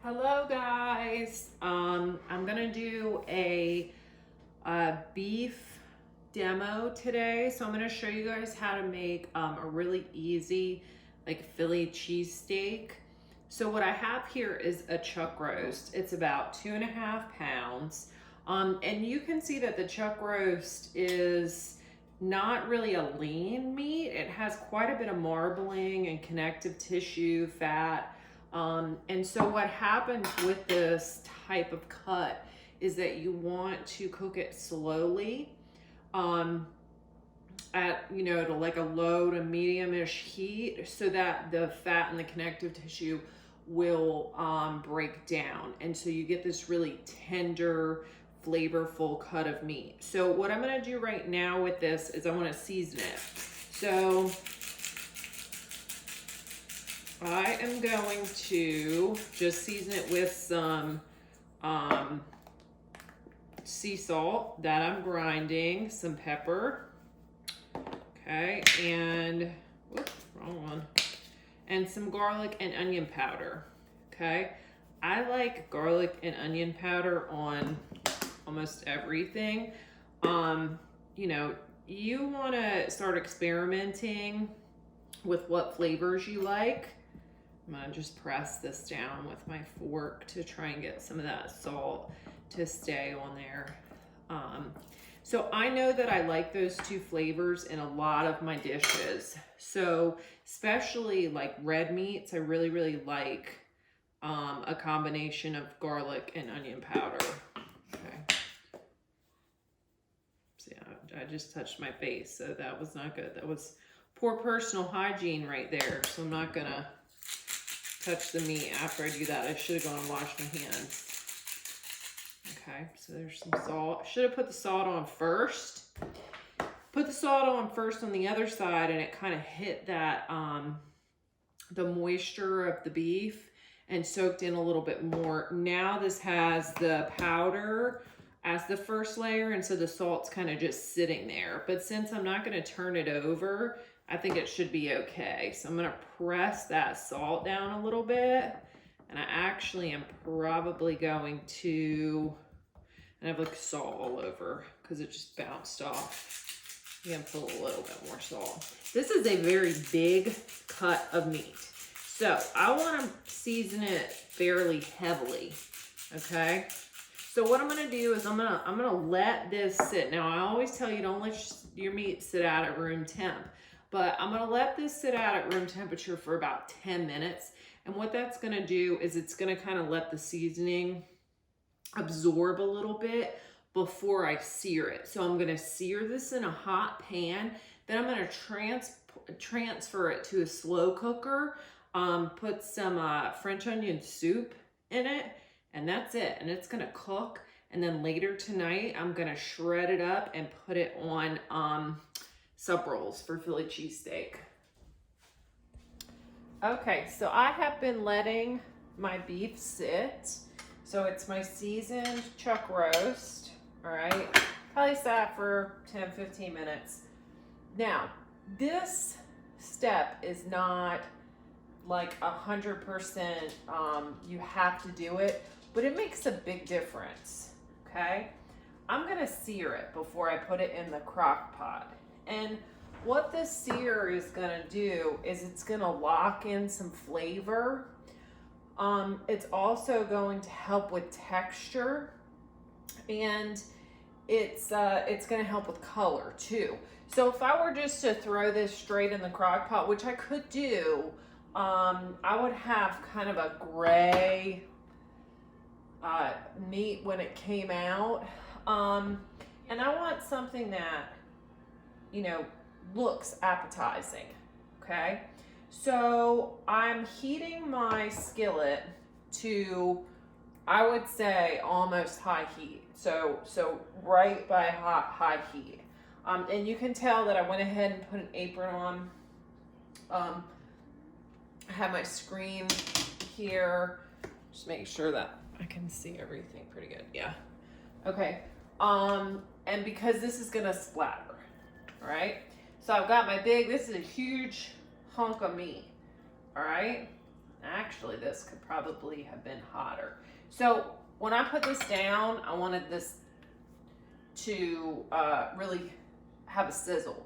Hello guys. I'm gonna do a beef demo today. So I'm gonna show you guys how to make a really easy like Philly cheesesteak. So what I have here is a chuck roast. It's about 2.5 pounds. And you can see that the chuck roast is not really a lean meat. It has quite a bit of marbling and connective tissue, fat. And so what happens with this type of cut is that you want to cook it slowly at, to like a low to medium-ish heat so that the fat and the connective tissue will break down. And so you get this really tender, flavorful cut of meat. So what I'm gonna do right now with this is I wanna season it. So I am going to just season it with some sea salt that I'm grinding, some pepper, okay, and whoops, wrong one, and some garlic and onion powder, okay. I like garlic and onion powder on almost everything. You want to start experimenting with what flavors you like. I'm gonna just press this down with my fork to try and get some of that salt to stay on there. So I know that I like those two flavors in a lot of my dishes. So especially like red meats, I really, really like a combination of garlic and onion powder. Okay. So yeah, I just touched my face, so that was not good. That was poor personal hygiene right there. So I'm not gonna touch the meat after I do that. I should have gone and washed my hands. Okay, so there's some salt. Should have put the salt on first. Put the salt on first on the other side, and it kind of hit that the moisture of the beef and soaked in a little bit more. Now this has the powder as the first layer, and so the salt's kind of just sitting there. But since I'm not going to turn it over, I think it should be okay. So I'm gonna press that salt down a little bit. And I actually am probably going to, and I have like salt all over because it just bounced off. You can put a little bit more salt. This is a very big cut of meat. So I wanna season it fairly heavily, okay? So what I'm gonna do is I'm gonna let this sit. Now I always tell you don't let your meat sit out at room temp. But I'm gonna let this sit out at room temperature for about 10 minutes. And what that's gonna do is it's gonna kind of let the seasoning absorb a little bit before I sear it. So I'm gonna sear this in a hot pan. Then I'm gonna transfer it to a slow cooker, put some French onion soup in it, and that's it. And it's gonna cook. And then later tonight, I'm gonna shred it up and put it on sub rolls for Philly cheesesteak. Okay, so I have been letting my beef sit. So it's my seasoned chuck roast, all right? Probably sat for 10, 15 minutes. Now, this step is not like 100% you have to do it, but it makes a big difference, okay? I'm gonna sear it before I put it in the crock pot. And what this sear is gonna do is it's gonna lock in some flavor. It's also going to help with texture, and it's gonna help with color too. So if I were just to throw this straight in the crock pot, which I could do, I would have kind of a gray meat when it came out. And I want something that looks appetizing, okay? So I'm heating my skillet to, I would say, almost high heat. So right by high heat. And you can tell that I went ahead and put an apron on. I have my screen here. Just make sure that I can see everything pretty good. Yeah. Okay. And because this is gonna splatter, all right? So I've got my this is a huge hunk of meat, all right? Actually, this could probably have been hotter. So when I put this down, I wanted this to really have a sizzle.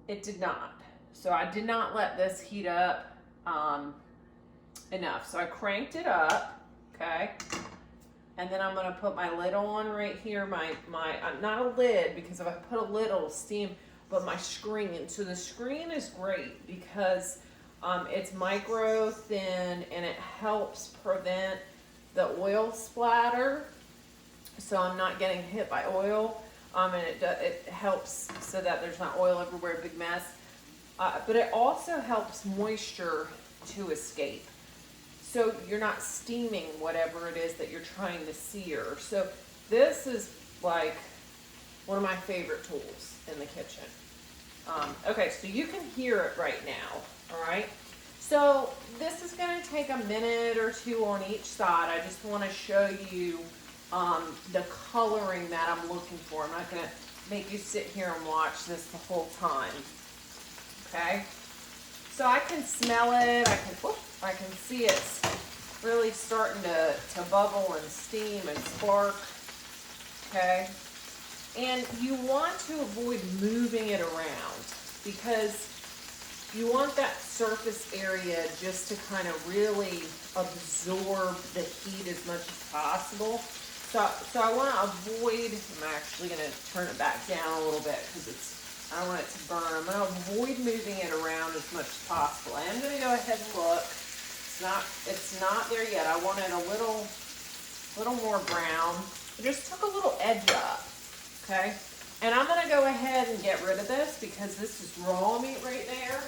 It did not. So I did not let this heat up enough. So I cranked it up, okay? And then I'm gonna put my lid on right here, my not a lid, because if I put a lid it'll steam, but my screen. So the screen is great because it's micro thin and it helps prevent the oil splatter. So I'm not getting hit by oil. And it helps so that there's not oil everywhere, big mess. But it also helps moisture to escape. So you're not steaming whatever it is that you're trying to sear. So this is like one of my favorite tools in the kitchen. Okay, so you can hear it right now, all right? So this is gonna take a minute or two on each side. I just wanna show you the coloring that I'm looking for. I'm not gonna make you sit here and watch this the whole time, okay? So I can smell it, I can see it's really starting to bubble and steam and spark, okay? And you want to avoid moving it around because you want that surface area just to kind of really absorb the heat as much as possible. So I want to avoid, I'm actually going to turn it back down a little bit because I don't want it to burn. I'm going to avoid moving it around as much as possible. I am going to go ahead and look. It's not there yet. I want it a little more brown. I just took a little edge up, okay? And I'm going to go ahead and get rid of this because this is raw meat right there.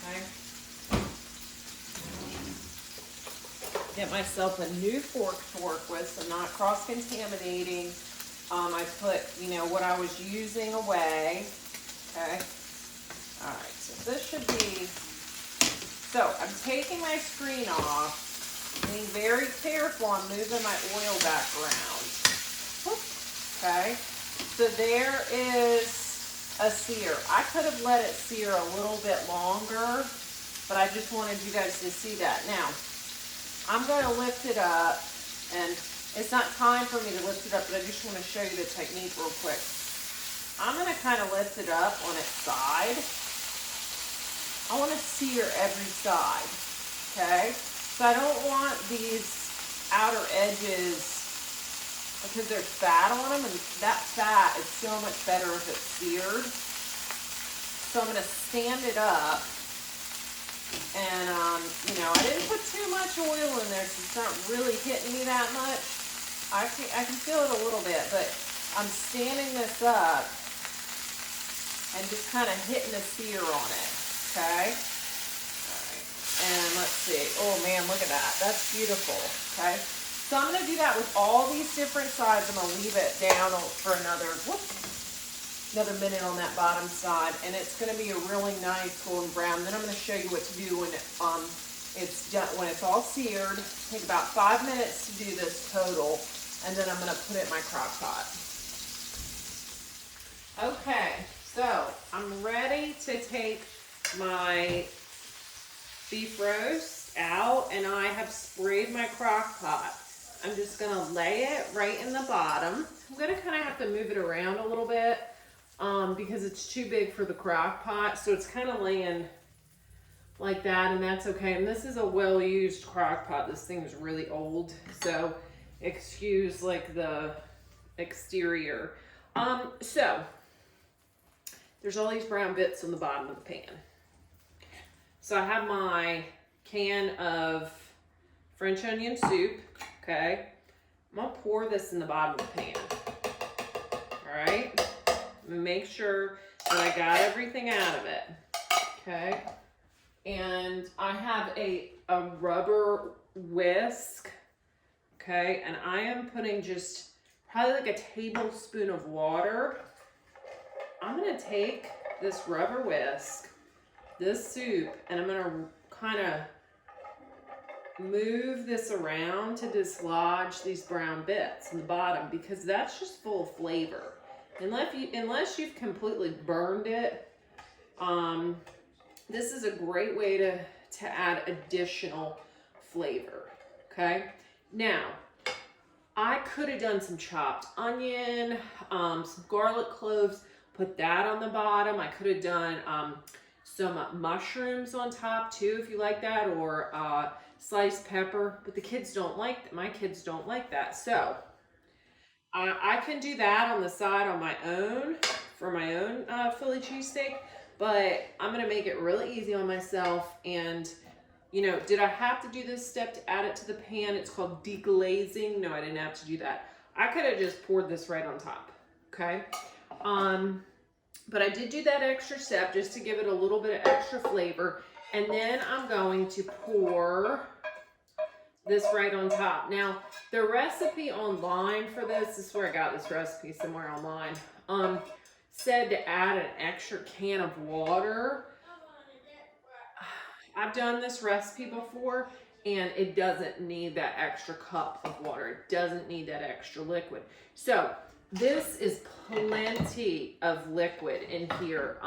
Okay. Get myself a new fork to work with, so I'm not cross-contaminating. I put, what I was using away. Okay. All right, so this should be, so I'm taking my screen off, being very careful. I'm moving my oil back around. Okay, so there is a sear. I could have let it sear a little bit longer, but I just wanted you guys to see that. Now, I'm going to lift it up, and it's not time for me to lift it up, but I just want to show you the technique real quick. I'm going to kind of lift it up on its side. I want to sear every side, okay? So I don't want these outer edges because there's fat on them, and that fat is so much better if it's seared. So I'm going to stand it up, and I didn't put too much oil in there, so it's not really hitting me that much. I can feel it a little bit, but I'm standing this up and just kind of hitting the sear on it, okay? All right, and let's see. Oh man, look at that. That's beautiful, okay? So I'm going to do that with all these different sides. I'm going to leave it down for another minute on that bottom side, and it's going to be a really nice golden brown. Then I'm going to show you what to do when it's done, when it's all seared. Take about 5 minutes to do this total, and then I'm going to put it in my crock pot. Okay, so I'm ready to take my beef roast out, and I have sprayed my crock pot. I'm just going to lay it right in the bottom. I'm going to kind of have to move it around a little bit because it's too big for the crock pot. So it's kind of laying like that, and that's okay. And this is a well-used crock pot. This thing is really old, so excuse like the exterior. So there's all these brown bits on the bottom of the pan. So I have my can of French onion soup. Okay, I'm gonna pour this in the bottom of the pan. All right, I'm gonna make sure that I got everything out of it. Okay, and I have a rubber whisk. Okay, and I am putting just probably like a tablespoon of water. I'm gonna take this rubber whisk, this soup, and I'm gonna kind of move this around to dislodge these brown bits in the bottom because that's just full of flavor. Unless you've completely burned it, this is a great way to add additional flavor, okay? Now, I could have done some chopped onion, some garlic cloves, put that on the bottom. I could have done some mushrooms on top too, if you like that, or sliced pepper, but the kids don't like that. My kids don't like that. So I can do that on the side on my own, for my own Philly cheesesteak, but I'm gonna make it really easy on myself. And you know, did I have to do this step to add it to the pan? It's called deglazing. No, I didn't have to do that. I could have just poured this right on top, okay? But I did do that extra step just to give it a little bit of extra flavor. And then I'm going to pour this right on top. Now, the recipe online for this is where I got this recipe, somewhere online, said to add an extra can of water. I've done this recipe before, and it doesn't need that extra cup of water. It doesn't need that extra liquid. So this is plenty of liquid in here.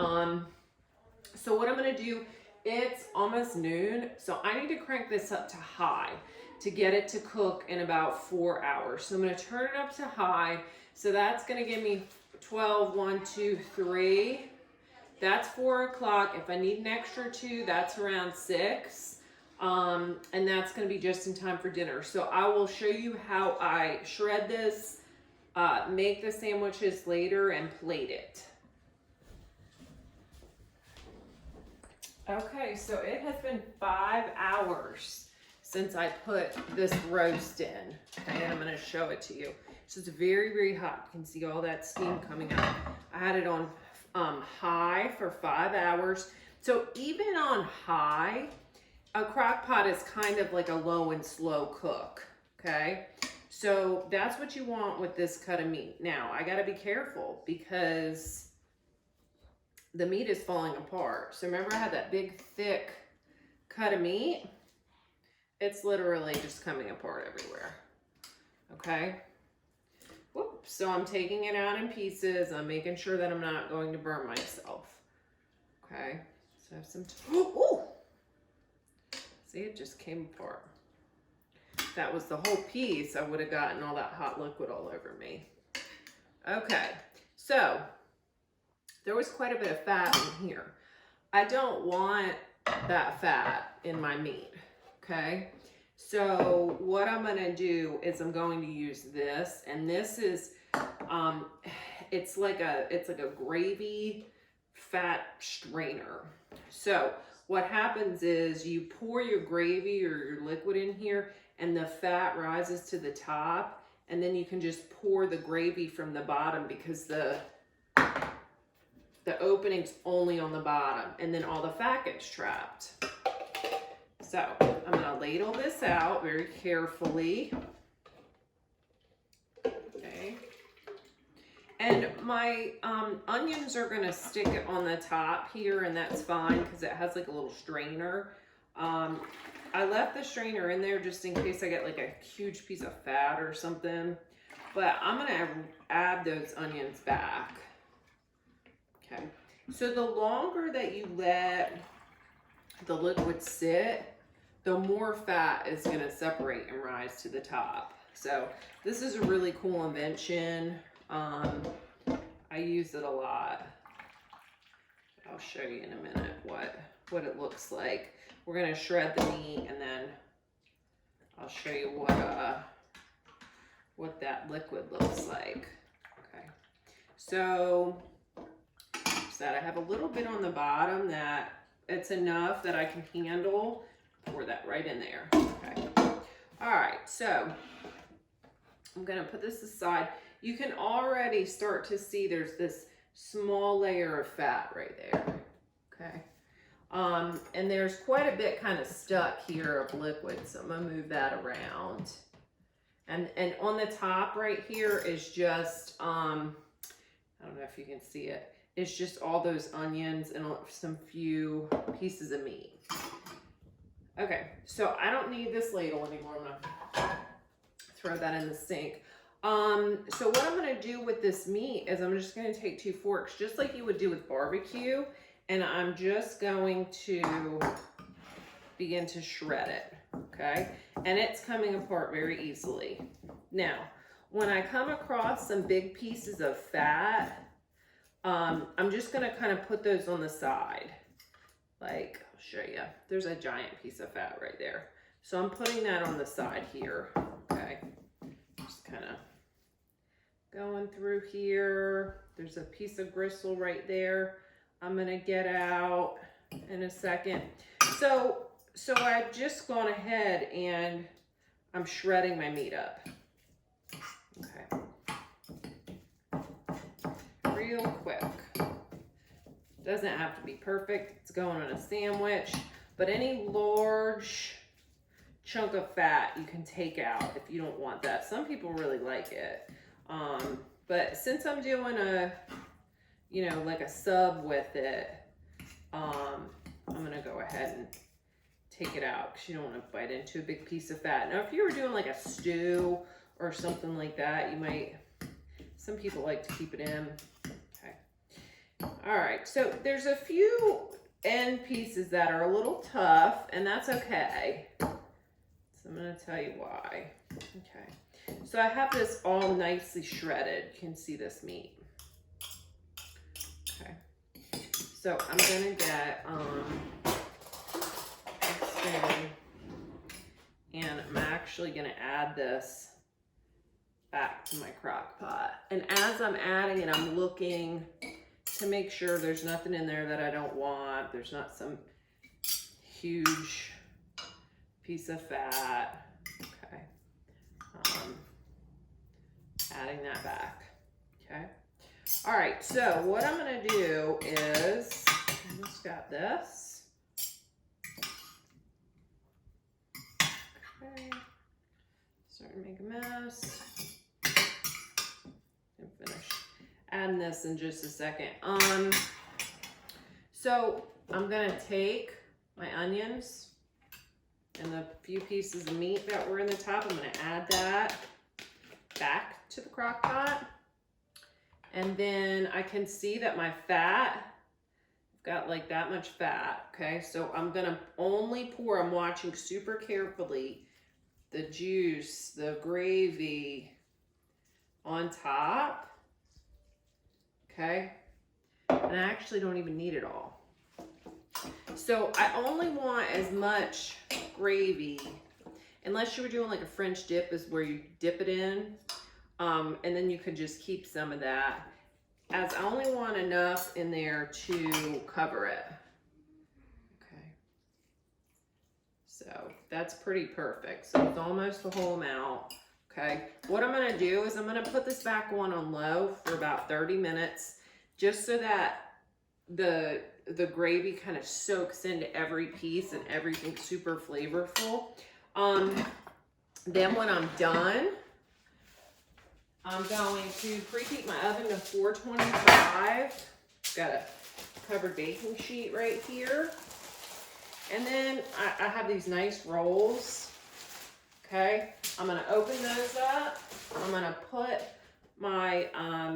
So what I'm gonna do, it's almost noon, so I need to crank this up to high to get it to cook in about 4 hours. So I'm gonna turn it up to high. So that's gonna give me 12, 1, 2, 3. That's 4 o'clock. If I need an extra 2, that's around 6. And that's gonna be just in time for dinner. So I will show you how I shred this, make the sandwiches later, and plate it. Okay, so it has been 5 hours since I put this roast in. Okay, and I'm gonna show it to you. So it's very, very hot. You can see all that steam coming out. I had it on high for 5 hours. So even on high, a crock pot is kind of like a low and slow cook, okay? So that's what you want with this cut of meat. Now, I gotta be careful because the meat is falling apart. So remember I had that big, thick cut of meat? It's literally just coming apart everywhere, okay? Whoops, so I'm taking it out in pieces. I'm making sure that I'm not going to burn myself, okay? So I have some, ooh! See, it just came apart. If that was the whole piece, I would have gotten all that hot liquid all over me. Okay, so there was quite a bit of fat in here. I don't want that fat in my meat, okay? So what I'm gonna do is I'm going to use this, and this is, it's like a gravy fat strainer. So what happens is you pour your gravy or your liquid in here, and the fat rises to the top, and then you can just pour the gravy from the bottom because the opening's only on the bottom, and then all the fat gets trapped. So I'm gonna ladle this out very carefully. Okay. And my onions are gonna stick it on the top here, and that's fine because it has like a little strainer. I left the strainer in there just in case I get like a huge piece of fat or something. But I'm gonna add those onions back. Okay. So the longer that you let the liquid sit, the more fat is gonna separate and rise to the top. So this is a really cool invention. I use it a lot. I'll show you in a minute what it looks like. We're gonna shred the meat, and then I'll show you what that liquid looks like. Okay, so that I have a little bit on the bottom that it's enough that I can handle. Pour that right in there. Okay. All right, so I'm gonna put this aside. You can already start to see there's this small layer of fat right there. Okay. And there's quite a bit kind of stuck here of liquid, so I'm gonna move that around. And on the top right here is just I don't know if you can see it. It's just all those onions and some few pieces of meat. Okay, so I don't need this ladle anymore. I'm gonna throw that in the sink. So what I'm gonna do with this meat is I'm just gonna take 2 forks, just like you would do with barbecue, and I'm just going to begin to shred it, okay? And it's coming apart very easily. Now, when I come across some big pieces of fat, I'm just gonna kind of put those on the side. Like, I'll show you. There's a giant piece of fat right there. So I'm putting that on the side here, okay? Just kind of going through here. There's a piece of gristle right there. I'm gonna get out in a second. So I've just gone ahead and I'm shredding my meat up. Okay. Real quick. Doesn't have to be perfect. It's going on a sandwich, but any large chunk of fat you can take out if you don't want that. Some people really like it. But since I'm doing a, you know, like a sub with it, I'm gonna go ahead and take it out because you don't want to bite into a big piece of fat. Now, if you were doing like a stew or something like that, you might, some people like to keep it in. Okay. All right, so there's a few end pieces that are a little tough, and that's okay. So I'm gonna tell you why. Okay. So I have this all nicely shredded. You can see this meat. Okay. So I'm gonna get and I'm actually gonna add this back to my crock pot. And as I'm adding it, I'm looking to make sure there's nothing in there that I don't want. There's not some huge piece of fat. Okay. Adding that back. Okay. All right, so what I'm gonna do is, I just got this. Okay. Starting to make a mess. And finish adding this in just a second. So I'm gonna take my onions and the few pieces of meat that were in the top. I'm gonna add that back to the crock pot. And then I can see that my fat, I've got like that much fat, okay? So I'm gonna only pour, I'm watching super carefully, the juice, the gravy on top, okay? And I actually don't even need it all. So I only want as much gravy, unless you were doing like a French dip is where you dip it in. And then you could just keep some of that, as I only want enough in there to cover it. Okay. So that's pretty perfect. So it's almost the whole amount. Okay. What I'm going to do is I'm going to put this back on low for about 30 minutes, just so that the gravy kind of soaks into every piece and everything's super flavorful. Then when I'm done, I'm going to preheat my oven to 425. Got a covered baking sheet right here. And then I have these nice rolls. Okay, I'm gonna open those up. I'm gonna put my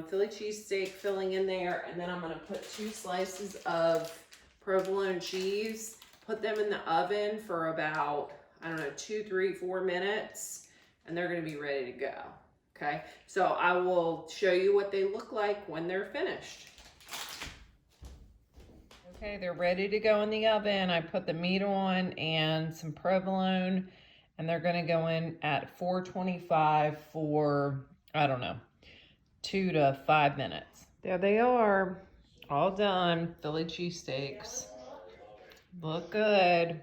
Philly cheesesteak filling in there, and then I'm gonna put 2 slices of provolone cheese, put them in the oven for about, I don't know, 2, 3, 4 minutes, and they're gonna be ready to go. Okay, so I will show you what they look like when they're finished. Okay, they're ready to go in the oven. I put the meat on and some provolone, and they're gonna go in at 425 for, I don't know, 2 to 5 minutes. There they are, all done, Philly cheesesteaks. Look good.